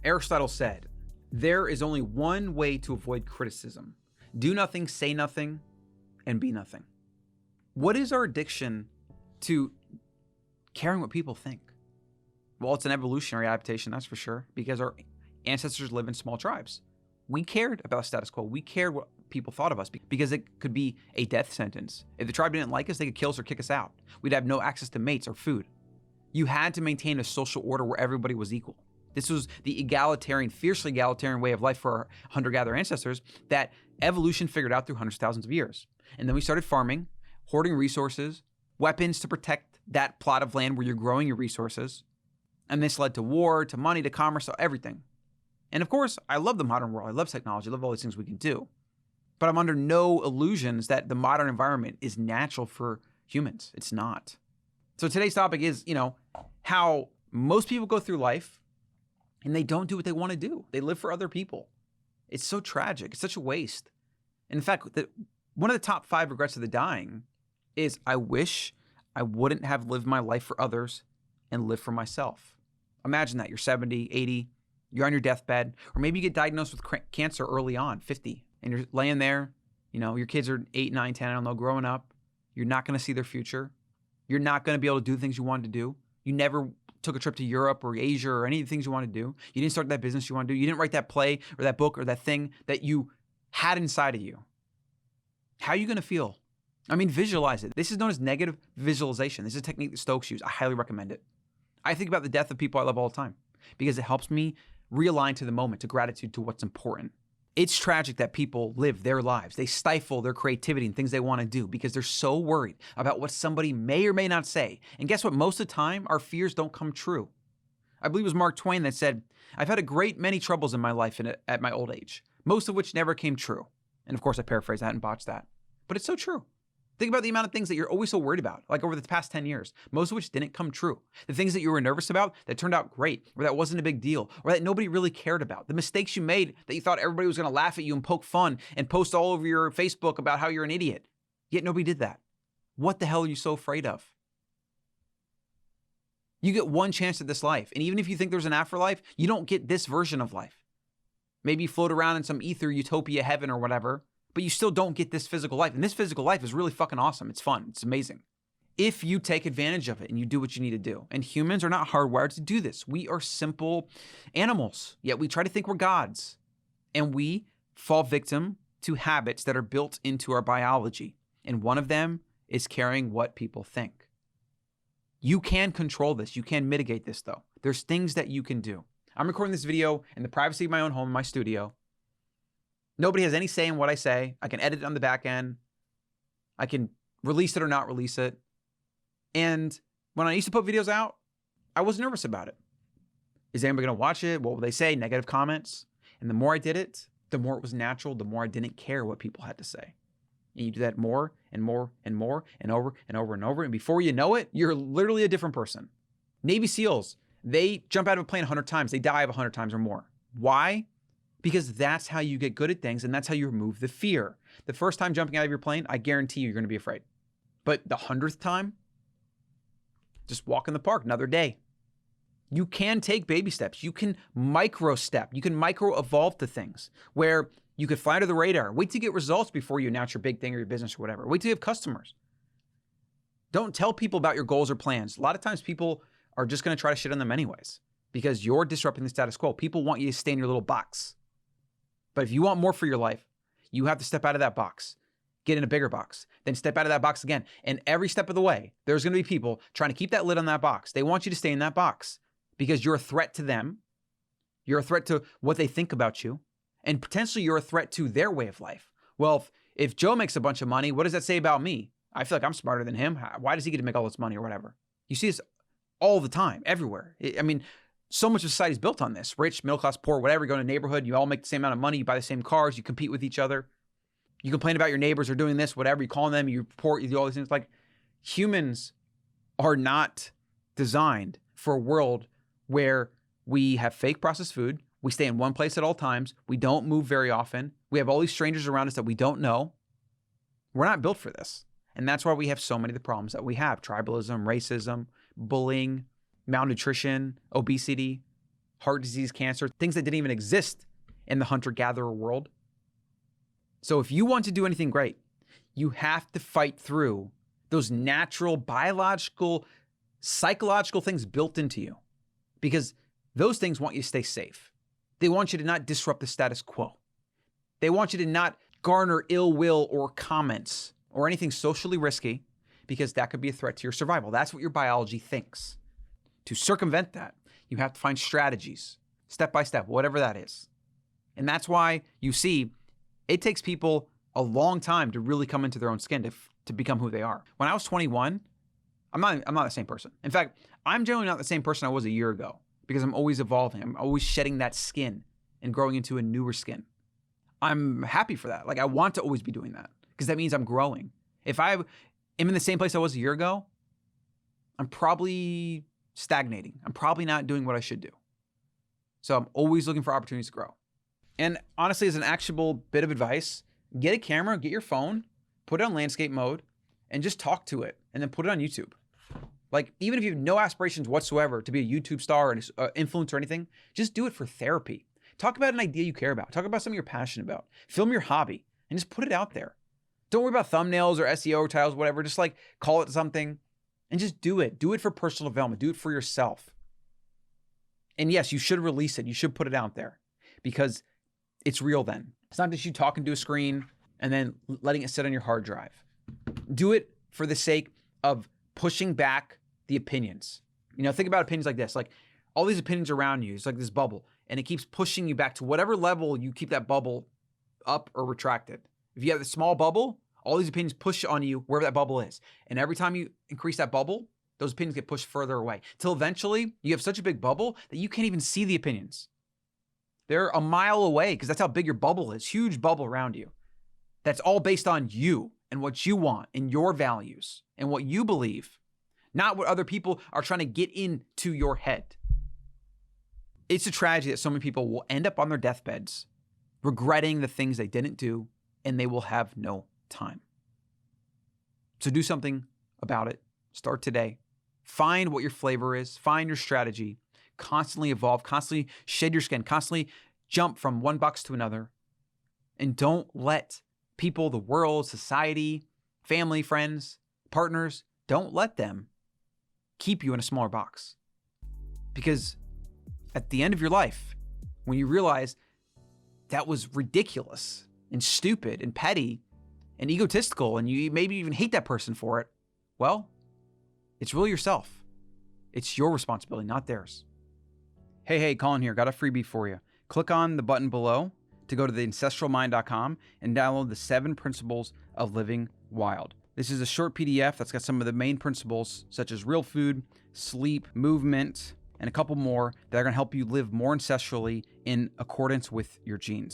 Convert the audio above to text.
Aristotle said, there is only one way to avoid criticism. Do nothing, say nothing, and be nothing. What is our addiction to caring what people think? Well, it's an evolutionary adaptation, that's for sure, because our ancestors live in small tribes. We cared about the status quo. We cared what people thought of us because it could be a death sentence. If the tribe didn't like us, they could kill us or kick us out. We'd have no access to mates or food. You had to maintain a social order where everybody was equal. This was the egalitarian, fiercely egalitarian way of life for our hunter-gatherer ancestors that evolution figured out through hundreds of thousands of years. And then we started farming, hoarding resources, weapons to protect that plot of land where you're growing your resources. And this led to war, to money, to commerce, to everything. And of course, I love the modern world. I love technology. I love all these things we can do. But I'm under no illusions that the modern environment is natural for humans. It's not. So today's topic is, how most people go through life and they don't do what they want to do. They live for other people. It's so tragic. It's such a waste. In fact, one of the top 5 regrets of the dying is I wish I wouldn't have lived my life for others and lived for myself. Imagine that. You're 70, 80, you're on your deathbed, or maybe you get diagnosed with cancer early on, 50, and you're laying there, your kids are 8, 9, 10, I don't know, growing up. You're not going to see their future. You're not going to be able to do the things you wanted to do. You never took a trip to Europe or Asia or any of the things you wanted to do. You didn't start that business you want to do. You didn't write that play or that book or that thing that you had inside of you. How are you going to feel? Visualize it. This is known as negative visualization. This is a technique that Stoics use. I highly recommend it. I think about the death of people I love all the time because it helps me realign to the moment, to gratitude, to what's important. It's tragic that people live their lives. They stifle their creativity and things they want to do because they're so worried about what somebody may or may not say. And guess what? Most of the time, our fears don't come true. I believe it was Mark Twain that said, I've had a great many troubles in my life at my old age, most of which never came true. And of course, I paraphrased that and botched that. But it's so true. Think about the amount of things that you're always so worried about, like over the past 10 years, most of which didn't come true. The things that you were nervous about that turned out great, or that wasn't a big deal, or that nobody really cared about. The mistakes you made that you thought everybody was going to laugh at you and poke fun and post all over your Facebook about how you're an idiot. Yet nobody did that. What the hell are you so afraid of? You get one chance at this life. And even if you think there's an afterlife, you don't get this version of life. Maybe you float around in some ether utopia heaven or whatever, but you still don't get this physical life. And this physical life is really fucking awesome. It's fun. It's amazing. If you take advantage of it and you do what you need to do. And humans are not hardwired to do this. We are simple animals, yet we try to think we're gods. And we fall victim to habits that are built into our biology. And one of them is caring what people think. You can control this. You can mitigate this though. There's things that you can do. I'm recording this video in the privacy of my own home, my studio. Nobody has any say in what I say. I can edit it on the back end. I can release it or not release it. And when I used to put videos out, I was nervous about it. Is anybody going to watch it? What will they say? Negative comments. And the more I did it, the more it was natural, the more I didn't care what people had to say. And you do that more and more and more and over and over and over. And before you know it, you're literally a different person. Navy SEALs, they jump out of a plane 100 times. They die 100 times or more. Why? Because that's how you get good at things and that's how you remove the fear. The first time jumping out of your plane, I guarantee you're going to be afraid. But the 100th time, just walk in the park, another day. You can take baby steps. You can micro step. You can micro evolve to things where you could fly under the radar. Wait till you get results before you announce your big thing or your business or whatever. Wait till you have customers. Don't tell people about your goals or plans. A lot of times people are just going to try to shit on them anyways because you're disrupting the status quo. People want you to stay in your little box. But if you want more for your life, you have to step out of that box, get in a bigger box, then step out of that box again. And every step of the way, there's going to be people trying to keep that lid on that box. They want you to stay in that box because you're a threat to them. You're a threat to what they think about you. And potentially you're a threat to their way of life. Well, if Joe makes a bunch of money, what does that say about me? I feel like I'm smarter than him. Why does he get to make all this money or whatever? You see this all the time, everywhere. So much of society is built on this. Rich, middle class, poor, whatever. You go in a neighborhood, you all make the same amount of money. You buy the same cars. You compete with each other. You complain about your neighbors are doing this, whatever. You call them, you report, you do all these things. Like humans are not designed for a world where we have fake processed food. We stay in one place at all times. We don't move very often. We have all these strangers around us that we don't know. We're not built for this. And that's why we have so many of the problems that we have. Tribalism, racism, bullying, malnutrition, obesity. heart disease, cancer, things that didn't even exist in the hunter-gatherer world. So if you want to do anything great, you have to fight through those natural, biological, psychological things built into you, because those things want you to stay safe. They want you to not disrupt the status quo. They want you to not garner ill will or comments or anything socially risky, because that could be a threat to your survival. That's what your biology thinks. To circumvent that, you have to find strategies, step by step, whatever that is. And that's why you see it takes people a long time to really come into their own skin to become who they are. When I was 21, I'm not the same person. In fact, I'm generally not the same person I was a year ago, because I'm always evolving. I'm always shedding that skin and growing into a newer skin. I'm happy for that. Like, I want to always be doing that, because that means I'm growing. If I am in the same place I was a year ago, I'm probably stagnating. I'm probably not doing what I should do. So I'm always looking for opportunities to grow. And honestly, as an actionable bit of advice, get a camera, get your phone, put it on landscape mode, and just talk to it, and then put it on YouTube. Like, even if you have no aspirations whatsoever to be a YouTube star or an influencer or anything, just do it for therapy. Talk about an idea you care about. Talk about something you're passionate about. Film your hobby and just put it out there. Don't worry about thumbnails or SEO or titles, whatever. Just like call it something and just do it. Do it for personal development. Do it for yourself. And yes, you should release it. You should put it out there, because it's real then. It's not just you talking to a screen and then letting it sit on your hard drive. Do it for the sake of pushing back the opinions. You know, think about opinions like this. Like, all these opinions around you, it's like this bubble, and it keeps pushing you back to whatever level you keep that bubble up or retracted. If you have a small bubble, all these opinions push on you wherever that bubble is. And every time you increase that bubble, those opinions get pushed further away, till eventually you have such a big bubble that you can't even see the opinions. They're a mile away, because that's how big your bubble is. Huge bubble around you. That's all based on you and what you want and your values and what you believe, not what other people are trying to get into your head. It's a tragedy that so many people will end up on their deathbeds regretting the things they didn't do, and they will have no time. So do something about it. Start today. Find what your flavor is. Find your strategy. Constantly evolve. Constantly shed your skin. Constantly jump from one box to another. And don't let people, the world, society, family, friends, partners, don't let them keep you in a smaller box. Because at the end of your life, when you realize that was ridiculous and stupid and petty and egotistical, and you maybe even hate that person for it, well, it's really yourself. It's your responsibility, not theirs. Hey, Colin here. Got a freebie for you. Click on the button below to go to theancestralmind.com and download the 7 Principles of Living Wild. This is a short PDF that's got some of the main principles, such as real food, sleep, movement, and a couple more that are going to help you live more ancestrally in accordance with your genes.